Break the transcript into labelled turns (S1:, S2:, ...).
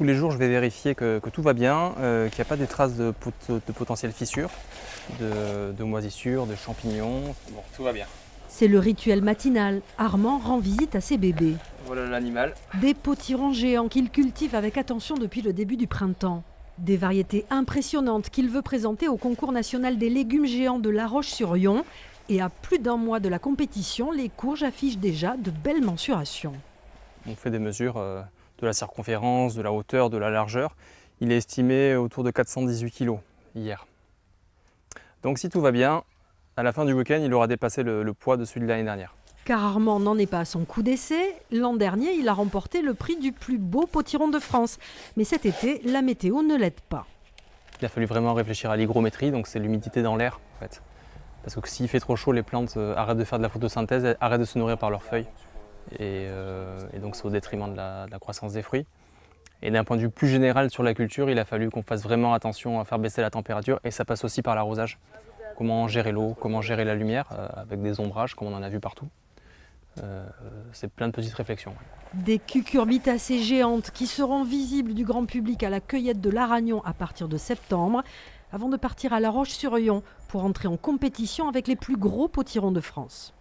S1: tous les jours, je vais vérifier que tout va bien, qu'il n'y a pas des traces de potentielles fissures, de moisissures, de champignons. Bon, tout va bien.
S2: C'est le rituel matinal. Armand rend visite à ses bébés.
S1: Voilà l'animal.
S2: Des potirons géants qu'il cultive avec attention depuis le début du printemps. Des variétés impressionnantes qu'il veut présenter au concours national des légumes géants de La Roche-sur-Yon. Et à plus d'un mois de la compétition, les courges affichent déjà de belles mensurations.
S1: On fait des mesures de la circonférence, de la hauteur, de la largeur. Il est estimé autour de 418 kg hier. Donc si tout va bien, à la fin du week-end, il aura dépassé le poids de celui de l'année dernière.
S2: Car Armand n'en est pas à son coup d'essai. L'an dernier, il a remporté le prix du plus beau potiron de France. Mais cet été, la météo ne l'aide pas.
S1: Il a fallu vraiment réfléchir à l'hygrométrie, donc c'est l'humidité dans l'air en fait. Parce que s'il fait trop chaud, les plantes arrêtent de faire de la photosynthèse, arrêtent de se nourrir par leurs feuilles. Et donc c'est au détriment de la croissance des fruits. Et d'un point de vue plus général sur la culture, il a fallu qu'on fasse vraiment attention à faire baisser la température, et ça passe aussi par l'arrosage. Comment gérer l'eau, comment gérer la lumière, avec des ombrages comme on en a vu partout. C'est plein de petites réflexions.
S2: Des cucurbitacées géantes qui seront visibles du grand public à la cueillette de l'Aragnon à partir de septembre, avant de partir à La Roche-sur-Yon pour entrer en compétition avec les plus gros potirons de France.